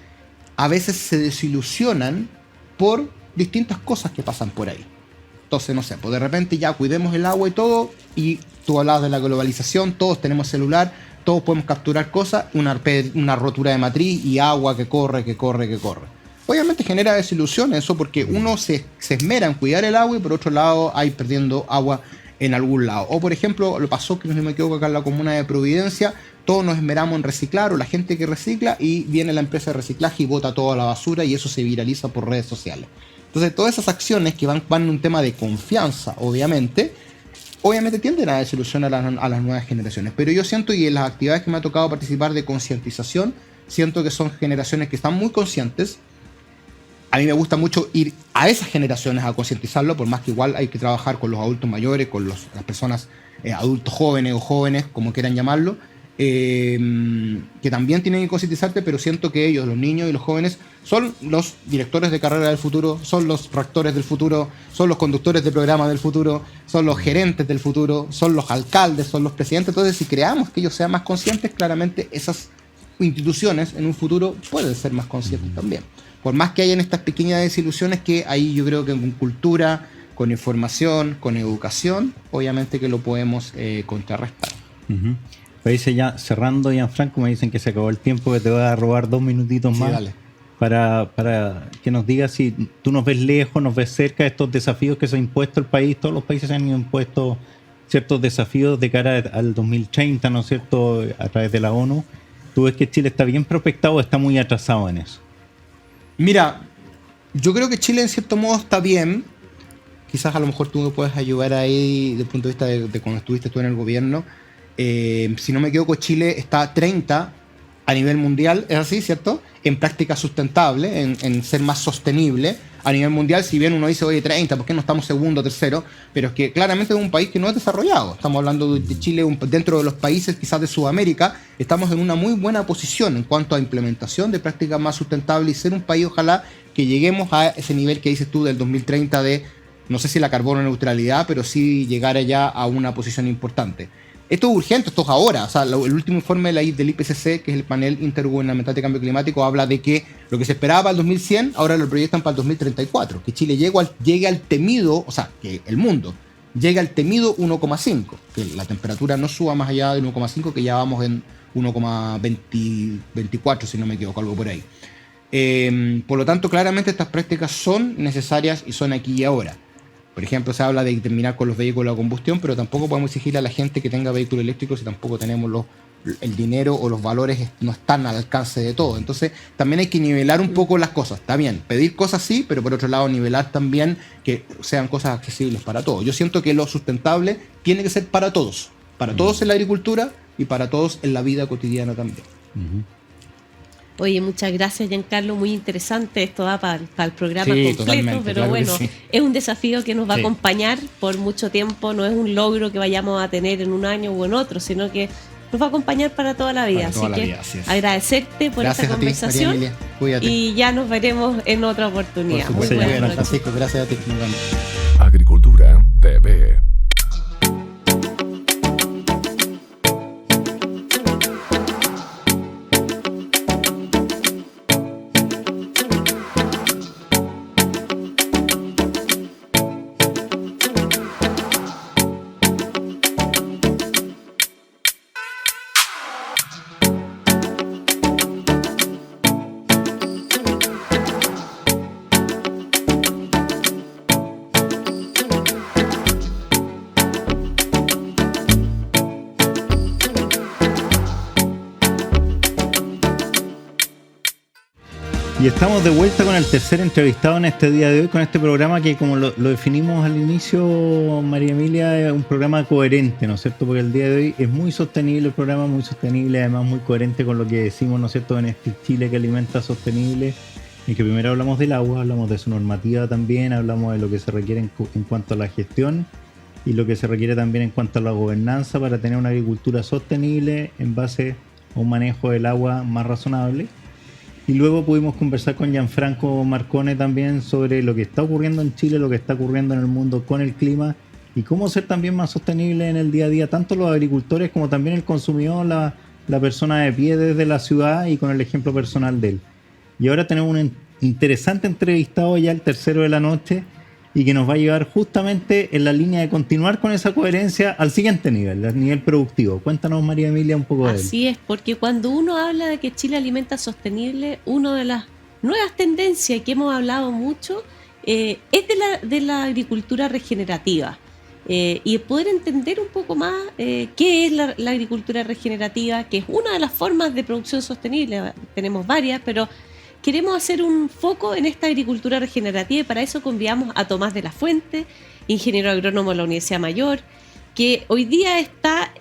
a veces se desilusionan por distintas cosas que pasan por ahí. Entonces, no sé, pues de repente ya cuidemos el agua y todo, y tú hablabas de la globalización, todos tenemos celular, todos podemos capturar cosas, una rotura de matriz y agua que corre. Obviamente genera desilusión eso, porque uno se esmera en cuidar el agua y por otro lado hay perdiendo agua en algún lado. O por ejemplo, lo pasó, que no me equivoco, acá en la comuna de Providencia, todos nos esmeramos en reciclar, o la gente que recicla, y viene la empresa de reciclaje y bota toda la basura y eso se viraliza por redes sociales. Entonces todas esas acciones que van en un tema de confianza, obviamente tienden a desilusionar a las nuevas generaciones. Pero yo siento, y en las actividades que me ha tocado participar de concientización, siento que son generaciones que están muy conscientes. A mí me gusta mucho ir a esas generaciones a concientizarlo, por más que igual hay que trabajar con los adultos mayores, con las personas adultos jóvenes o jóvenes, como quieran llamarlo, que también tienen que concientizarte, pero siento que ellos, los niños y los jóvenes, son los directores de carrera del futuro, son los rectores del futuro, son los conductores de programa del futuro, son los gerentes del futuro, son los alcaldes, son los presidentes. Entonces, si creamos que ellos sean más conscientes, claramente esas instituciones en un futuro pueden ser más conscientes también. Por más que hayan estas pequeñas desilusiones, que ahí yo creo que con cultura, con información, con educación, obviamente que lo podemos contrarrestar. Dice ya, cerrando, Gianfranco, me dicen que se acabó el tiempo, que te voy a robar 2 minutitos más. Dale. Para que nos digas si tú nos ves lejos, nos ves cerca de estos desafíos que se ha impuesto el país. Todos los países han impuesto ciertos desafíos de cara al 2030, ¿no es cierto?, a través de la ONU. ¿Tú ves que Chile está bien prospectado o está muy atrasado en eso? Mira, yo creo que Chile en cierto modo está bien. Quizás a lo mejor tú me puedes ayudar ahí desde el punto de vista de cuando estuviste tú en el gobierno. Si no me equivoco, Chile está 30 a nivel mundial, es así, ¿cierto? En práctica sustentable, en ser más sostenible a nivel mundial. Si bien uno dice, oye, 30, ¿por qué no estamos segundo, tercero? Pero es que claramente es un país que no es desarrollado. Estamos hablando de Chile, dentro de los países quizás de Sudamérica, estamos en una muy buena posición en cuanto a implementación de prácticas más sustentables y ser un país, ojalá, que lleguemos a ese nivel que dices tú del 2030 de, no sé si la carbono neutralidad, pero sí llegar allá a una posición importante. Esto es urgente, esto es ahora. O sea, el último informe del IPCC, que es el panel intergubernamental de cambio climático, habla de que lo que se esperaba para el 2100, ahora lo proyectan para el 2034. Que Chile llegue al temido, o sea, que el mundo llegue al temido 1,5. Que la temperatura no suba más allá del 1,5, que ya vamos en 1,24, si no me equivoco, algo por ahí. Por lo tanto, claramente estas prácticas son necesarias y son aquí y ahora. Por ejemplo, se habla de terminar con los vehículos a combustión, pero tampoco podemos exigirle a la gente que tenga vehículos eléctricos si tampoco tenemos el dinero o los valores no están al alcance de todo. Entonces, también hay que nivelar un poco las cosas. Está bien, pedir cosas sí, pero por otro lado, nivelar también que sean cosas accesibles para todos. Yo siento que lo sustentable tiene que ser para todos en la agricultura y para todos en la vida cotidiana también. Oye, muchas gracias, Giancarlo, muy interesante, esto da para el programa sí, completo, pero claro, bueno, sí. Es un desafío que nos va a acompañar por mucho tiempo, no es un logro que vayamos a tener en un año o en otro, sino que nos va a acompañar para toda la vida. Así que agradecerte por esta conversación y ya nos veremos en otra oportunidad. Muy buenas noches. Francisco, gracias a ti. Nos vemos. Agricultura TV. Y estamos de vuelta con el tercer entrevistado en este día de hoy, con este programa que, como lo definimos al inicio, María Emilia, es un programa coherente, ¿no es cierto? Porque el día de hoy es muy sostenible, el programa muy sostenible, además muy coherente con lo que decimos, ¿no es cierto?, en este Chile que alimenta sostenible, y que primero hablamos del agua, hablamos de su normativa también, hablamos de lo que se requiere en cuanto a la gestión y lo que se requiere también en cuanto a la gobernanza para tener una agricultura sostenible en base a un manejo del agua más razonable. Y luego pudimos conversar con Gianfranco Marcone también sobre lo que está ocurriendo en Chile, lo que está ocurriendo en el mundo con el clima y cómo ser también más sostenible en el día a día, tanto los agricultores como también el consumidor, la persona de pie desde la ciudad y con el ejemplo personal de él. Y ahora tenemos un interesante entrevistado ya, el tercero de la noche, y que nos va a llevar justamente en la línea de continuar con esa coherencia al siguiente nivel, al nivel productivo. Cuéntanos, María Emilia, un poco de él. Así es, porque cuando uno habla de que Chile alimenta sostenible, una de las nuevas tendencias que hemos hablado mucho es de la agricultura regenerativa. Y poder entender un poco más qué es la agricultura regenerativa, que es una de las formas de producción sostenible. Tenemos varias, pero queremos hacer un foco en esta agricultura regenerativa y para eso convidamos a Tomás de la Fuente, ingeniero agrónomo de la Universidad Mayor, que hoy día está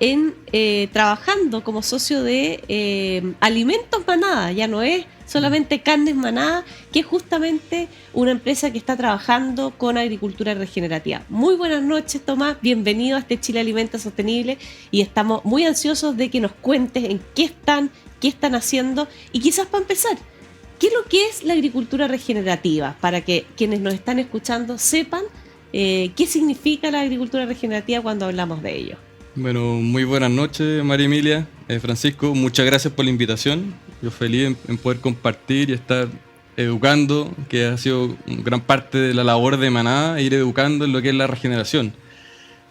trabajando como socio de Alimentos Manada, ya no es solamente Carnes Manada, que es justamente una empresa que está trabajando con agricultura regenerativa. Muy buenas noches, Tomás, bienvenido a este Chile Alimenta Sostenible y estamos muy ansiosos de que nos cuentes en qué están haciendo y quizás para empezar, ¿qué es lo que es la agricultura regenerativa? Para que quienes nos están escuchando sepan qué significa la agricultura regenerativa cuando hablamos de ello. Bueno, muy buenas noches, María Emilia, Francisco, muchas gracias por la invitación. Yo feliz en poder compartir y estar educando, que ha sido gran parte de la labor de Manada, ir educando en lo que es la regeneración.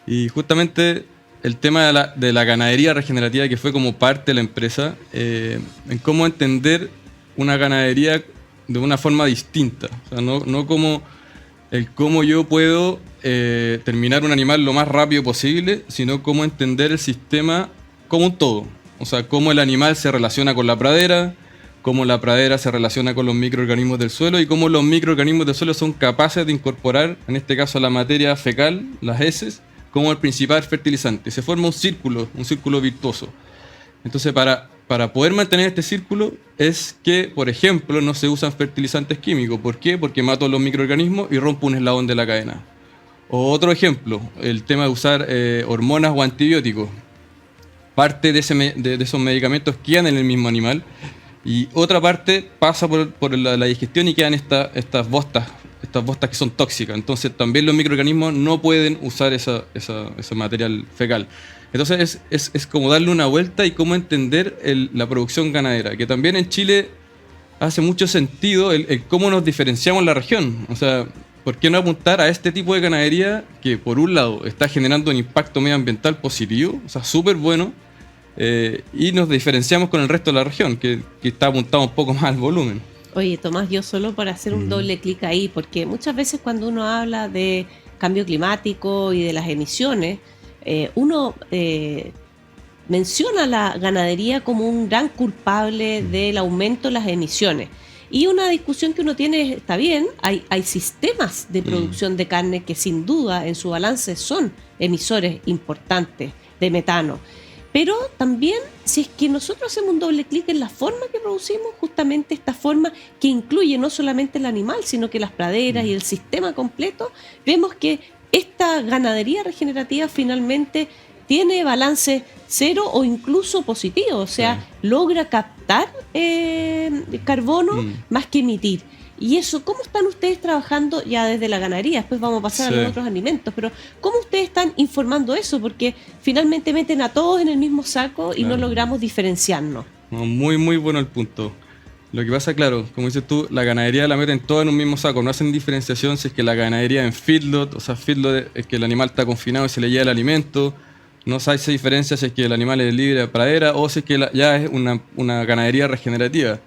Y justamente el tema de la ganadería regenerativa, que fue como parte de la empresa, en cómo entender una ganadería de una forma distinta, o sea, no como el cómo yo puedo terminar un animal lo más rápido posible, sino cómo entender el sistema como un todo, o sea, cómo el animal se relaciona con la pradera, cómo la pradera se relaciona con los microorganismos del suelo y cómo los microorganismos del suelo son capaces de incorporar, en este caso la materia fecal, las heces, como el principal fertilizante. Se forma un círculo virtuoso. Entonces, para poder mantener este círculo es que, por ejemplo, no se usan fertilizantes químicos. ¿Por qué? Porque mato a los microorganismos y rompo un eslabón de la cadena. O otro ejemplo, el tema de usar hormonas o antibióticos. Parte de esos medicamentos quedan en el mismo animal y otra parte pasa por la digestión y quedan estas bostas que son tóxicas. Entonces también los microorganismos no pueden usar ese material fecal. Entonces es como darle una vuelta y cómo entender la producción ganadera, que también en Chile hace mucho sentido el cómo nos diferenciamos en la región. O sea, ¿por qué no apuntar a este tipo de ganadería que por un lado está generando un impacto medioambiental positivo, o sea, súper bueno, y nos diferenciamos con el resto de la región, que está apuntado un poco más al volumen? Oye, Tomás, yo solo para hacer un doble clic ahí, porque muchas veces cuando uno habla de cambio climático y de las emisiones, uno menciona la ganadería como un gran culpable del aumento de las emisiones. Y una discusión que uno tiene, está bien, hay sistemas de producción de carne que sin duda en su balance son emisores importantes de metano. Pero también, si es que nosotros hacemos un doble clic en la forma que producimos, justamente esta forma que incluye no solamente el animal, sino que las praderas y el sistema completo, vemos que esta ganadería regenerativa finalmente tiene balance cero o incluso positivo, o sea, logra captar carbono más que emitir. Y eso, ¿cómo están ustedes trabajando ya desde la ganadería? Después vamos a pasar a los otros alimentos, pero ¿cómo ustedes están informando eso? Porque finalmente meten a todos en el mismo saco y no logramos diferenciarnos. No, muy, muy bueno el punto. Lo que pasa, claro, como dices tú, la ganadería la meten toda en un mismo saco, no hacen diferenciación si es que la ganadería en feedlot, o sea, feedlot es que el animal está confinado y se le lleva el alimento, no se hace diferencia si es que el animal es libre de pradera o si es que ya es una ganadería regenerativa.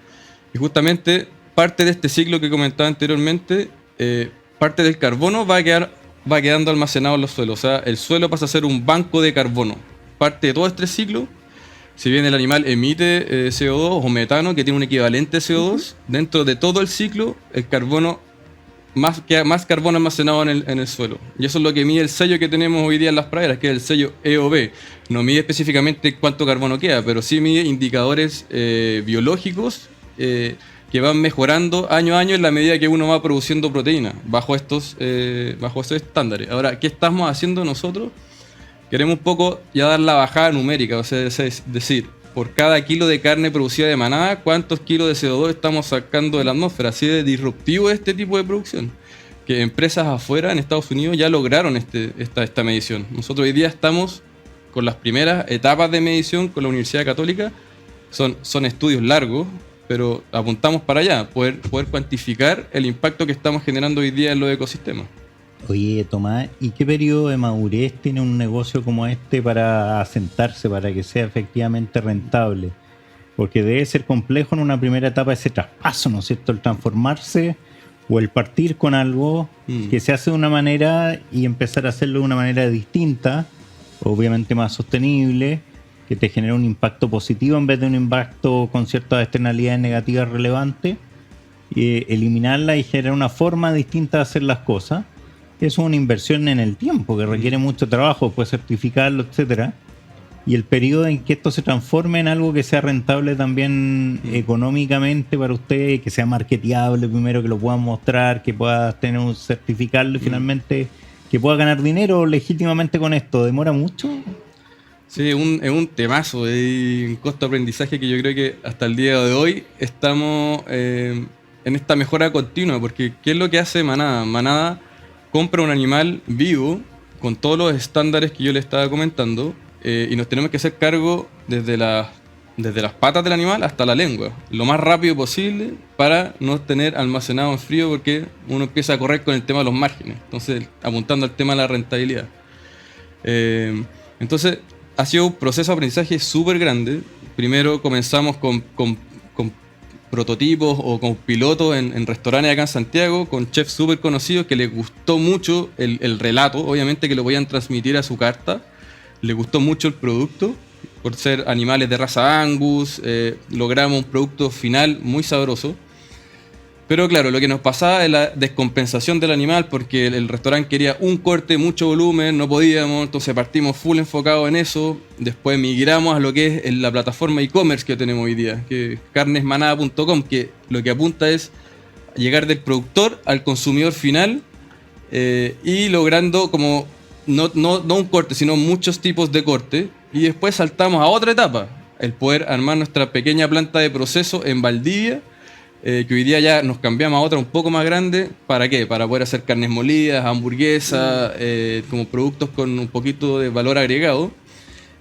Y justamente parte de este ciclo que comentaba anteriormente, parte del carbono va quedando almacenado en los suelos. O sea, el suelo pasa a ser un banco de carbono. Parte de todo este ciclo si bien el animal emite CO2 o metano, que tiene un equivalente CO2, dentro de todo el ciclo, el carbono, queda más carbono almacenado en el suelo. Y eso es lo que mide el sello que tenemos hoy día en las praderas, que es el sello EOB. No mide específicamente cuánto carbono queda, pero sí mide indicadores biológicos que van mejorando año a año en la medida que uno va produciendo proteína bajo estos estándares. Ahora, ¿qué estamos haciendo nosotros? Queremos un poco ya dar la bajada numérica, o sea, es decir, por cada kilo de carne producida de manada, ¿cuántos kilos de CO2 estamos sacando de la atmósfera? Así de disruptivo es este tipo de producción, que empresas afuera, en Estados Unidos, ya lograron esta medición. Nosotros hoy día estamos con las primeras etapas de medición con la Universidad Católica. Son estudios largos, pero apuntamos para allá, poder cuantificar el impacto que estamos generando hoy día en los ecosistemas. Oye, Tomás, ¿y qué periodo de madurez tiene un negocio como este para asentarse, para que sea efectivamente rentable? Porque debe ser complejo en una primera etapa ese traspaso, ¿no es cierto? El transformarse o el partir con algo que se hace de una manera y empezar a hacerlo de una manera distinta, obviamente más sostenible, que te genera un impacto positivo en vez de un impacto con ciertas externalidades negativas relevantes, eliminarla y generar una forma distinta de hacer las cosas. Es una inversión en el tiempo que requiere mucho trabajo, pues certificarlo, etcétera. Y el periodo en que esto se transforme en algo que sea rentable también económicamente para usted, que sea marketeable primero, que lo puedan mostrar, que puedas tener un certificarlo y finalmente que pueda ganar dinero legítimamente con esto. ¿Demora mucho? Sí, es un temazo, es un costo de aprendizaje que yo creo que hasta el día de hoy estamos en esta mejora continua, porque ¿qué es lo que hace Manada? Manada compra un animal vivo con todos los estándares que yo le estaba comentando y nos tenemos que hacer cargo desde las patas del animal hasta la lengua, lo más rápido posible para no tener almacenado en frío, porque uno empieza a correr con el tema de los márgenes, entonces apuntando al tema de la rentabilidad. Entonces ha sido un proceso de aprendizaje súper grande. Primero comenzamos con prototipos o con pilotos en restaurantes acá en Santiago, con chefs súper conocidos que les gustó mucho el relato, obviamente que lo podían transmitir a su carta, les gustó mucho el producto, por ser animales de raza Angus, logramos un producto final muy sabroso. Pero claro, lo que nos pasaba es la descompensación del animal, porque el restaurante quería un corte, mucho volumen, no podíamos, entonces partimos full enfocados en eso. Después migramos a lo que es la plataforma e-commerce que tenemos hoy día, que es carnesmanada.com, que lo que apunta es llegar del productor al consumidor final y logrando como no un corte, sino muchos tipos de corte. Y después saltamos a otra etapa, el poder armar nuestra pequeña planta de proceso en Valdivia, que hoy día ya nos cambiamos a otra un poco más grande. ¿Para qué? Para poder hacer carnes molidas, hamburguesas, como productos con un poquito de valor agregado.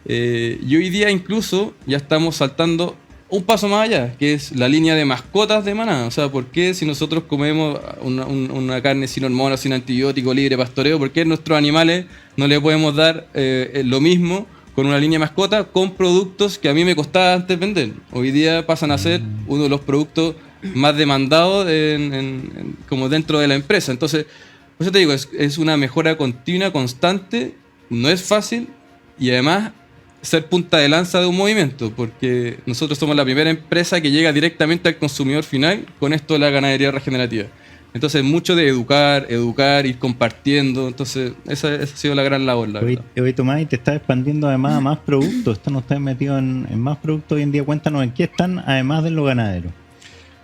Y hoy día incluso ya estamos saltando un paso más allá, que es la línea de mascotas de Manada. O sea, ¿por qué si nosotros comemos una carne sin hormonas, sin antibiótico, libre pastoreo, por qué a nuestros animales no le podemos dar lo mismo con una línea de mascota con productos que a mí me costaba antes vender? Hoy día pasan a ser uno de los productos más demandados como dentro de la empresa. Entonces, por eso te digo, es una mejora continua, constante, no es fácil, y además ser punta de lanza de un movimiento, porque nosotros somos la primera empresa que llega directamente al consumidor final con esto de la ganadería regenerativa. Entonces, mucho de educar, ir compartiendo. Entonces, esa ha sido la gran labor, la verdad. Hoy Tomás, y te estás expandiendo además a más productos. Esto no está metido en más productos hoy en día. Cuéntanos en qué están, además de lo ganadero.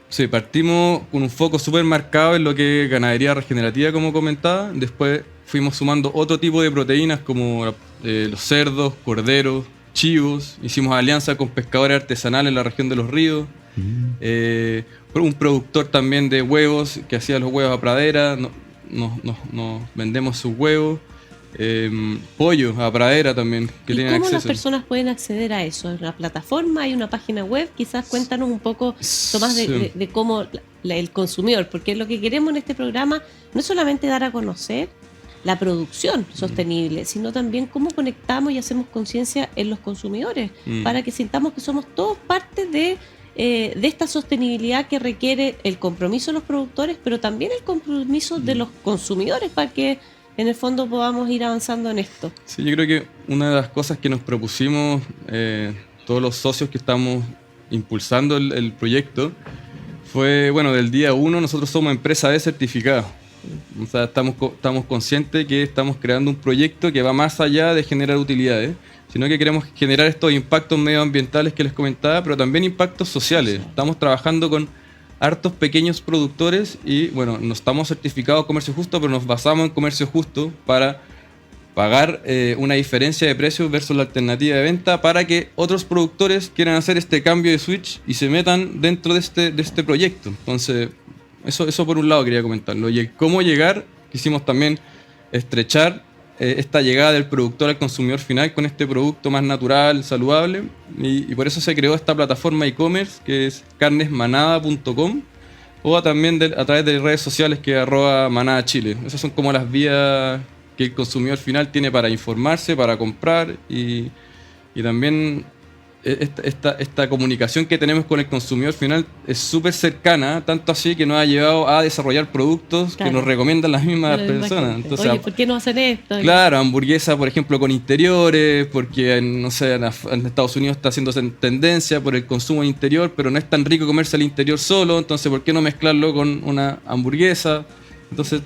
Sí, partimos con un foco súper marcado en lo que es ganadería regenerativa, como comentaba. Después fuimos sumando otro tipo de proteínas como los cerdos, corderos, chivos. Hicimos alianza con pescadores artesanales en la región de Los Ríos. Un productor también de huevos que hacía los huevos a pradera. Nos vendemos sus huevos. Pollo a pradera también, que ¿Y tienen cómo acceso. las personas pueden acceder a eso? ¿En una plataforma? ¿Hay una página web? Quizás cuéntanos un poco, Tomás, de cómo el consumidor, porque lo que queremos en este programa no es solamente dar a conocer la producción sostenible, sino también cómo conectamos y hacemos conciencia en los consumidores, para que sintamos que somos todos parte de esta sostenibilidad que requiere el compromiso de los productores, pero también el compromiso de los consumidores, para que en el fondo podamos ir avanzando en esto. Sí, yo creo que una de las cosas que nos propusimos todos los socios que estamos impulsando el proyecto, fue, bueno, del día 1 nosotros somos empresa B certificada. O sea, estamos conscientes que estamos creando un proyecto que va más allá de generar utilidades, sino que queremos generar estos impactos medioambientales que les comentaba, pero también impactos sociales. Estamos trabajando con hartos pequeños productores y, bueno, no estamos certificados Comercio Justo, pero nos basamos en Comercio Justo para pagar una diferencia de precios versus la alternativa de venta para que otros productores quieran hacer este cambio de switch y se metan dentro de este proyecto. Entonces, eso por un lado quería comentarlo. Y cómo llegar, quisimos también estrechar esta llegada del productor al consumidor final con este producto más natural, saludable, y por eso se creó esta plataforma e-commerce que es carnesmanada.com, o también a través de redes sociales que es @manadachile. Esas son como las vías que el consumidor final tiene para informarse, para comprar, y también esta comunicación que tenemos con el consumidor final es súper cercana, tanto así que nos ha llevado a desarrollar productos que nos recomiendan las mismas personas. Entonces, oye, ¿por qué no hacen esto? Claro, hamburguesa, por ejemplo, con interiores, porque no sé, en Estados Unidos está haciendo tendencia por el consumo interior, pero no es tan rico comerse el interior solo, entonces ¿por qué no mezclarlo con una hamburguesa? Entonces,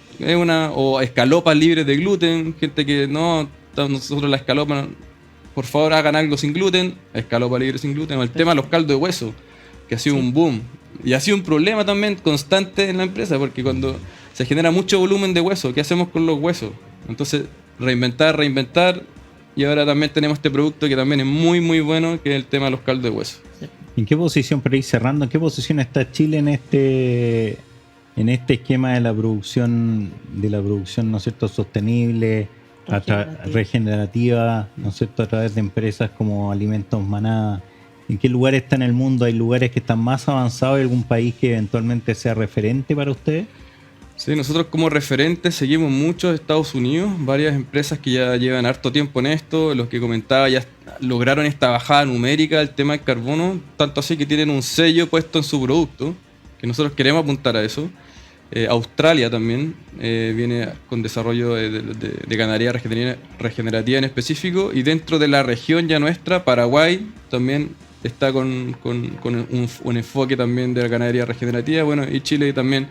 o escalopas libres de gluten, gente que no, nosotros la escalopa, por favor hagan algo sin gluten, escalopa libre sin gluten, o el tema de los caldos de hueso, que ha sido un boom, y ha sido un problema también constante en la empresa, porque cuando se genera mucho volumen de hueso, ¿qué hacemos con los huesos? Entonces, reinventar, y ahora también tenemos este producto que también es muy muy bueno, que es el tema de los caldos de hueso. ¿En qué posición, para ir cerrando, en qué posición está Chile en este esquema de la producción, ¿no es cierto?, sostenible, regenerativa, ¿no es cierto?, a través de empresas como Alimentos Manada? ¿En qué lugar está en el mundo? ¿Hay lugares que están más avanzados? ¿Hay algún país que eventualmente sea referente para ustedes? Sí, nosotros como referentes seguimos mucho Estados Unidos, varias empresas que ya llevan harto tiempo en esto, los que comentaba ya lograron esta bajada numérica del tema del carbono, tanto así que tienen un sello puesto en su producto, que nosotros queremos apuntar a eso. Australia también viene con desarrollo de ganadería regenerativa en específico, y dentro de la región ya nuestra, Paraguay también está con un enfoque también de la ganadería regenerativa, bueno, y Chile también,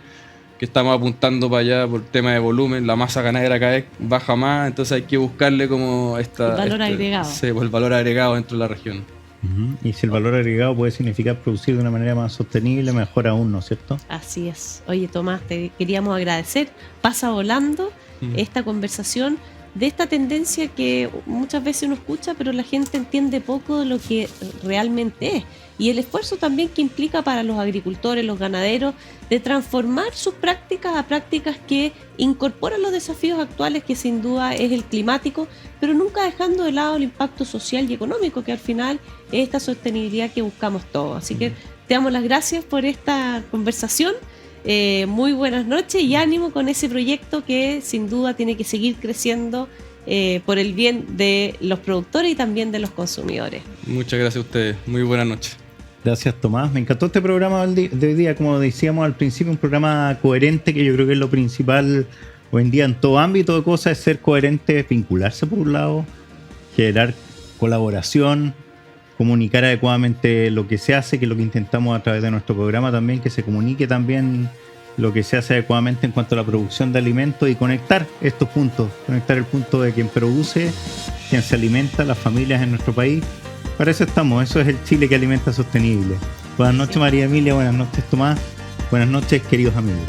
que estamos apuntando para allá por tema de volumen, la masa ganadera cada vez baja más, entonces hay que buscarle como el valor agregado. Sí, el valor agregado dentro de la región. Y si el valor agregado puede significar producir de una manera más sostenible, mejor aún, ¿no es cierto? Así es. Oye, Tomás, te queríamos agradecer. Pasa volando esta conversación de esta tendencia que muchas veces uno escucha, pero la gente entiende poco de lo que realmente es. Y el esfuerzo también que implica para los agricultores, los ganaderos, de transformar sus prácticas a prácticas que incorporan los desafíos actuales, que sin duda es el climático, pero nunca dejando de lado el impacto social y económico, que al final es esta sostenibilidad que buscamos todos. Así que te damos las gracias por esta conversación. Muy buenas noches y ánimo con ese proyecto que sin duda tiene que seguir creciendo por el bien de los productores y también de los consumidores. Muchas gracias a ustedes. Muy buenas noches. Gracias, Tomás. Me encantó este programa de hoy día, como decíamos al principio, un programa coherente, que yo creo que es lo principal hoy en día en todo ámbito de cosas, es ser coherente, vincularse por un lado, generar colaboración, comunicar adecuadamente lo que se hace, que es lo que intentamos a través de nuestro programa también, que se comunique también lo que se hace adecuadamente en cuanto a la producción de alimentos, y conectar estos puntos, conectar el punto de quien produce, quien se alimenta, las familias en nuestro país. Para eso estamos, eso es el Chile que alimenta sostenible. Buenas noches, María Emilia, buenas noches, Tomás, buenas noches, queridos amigos.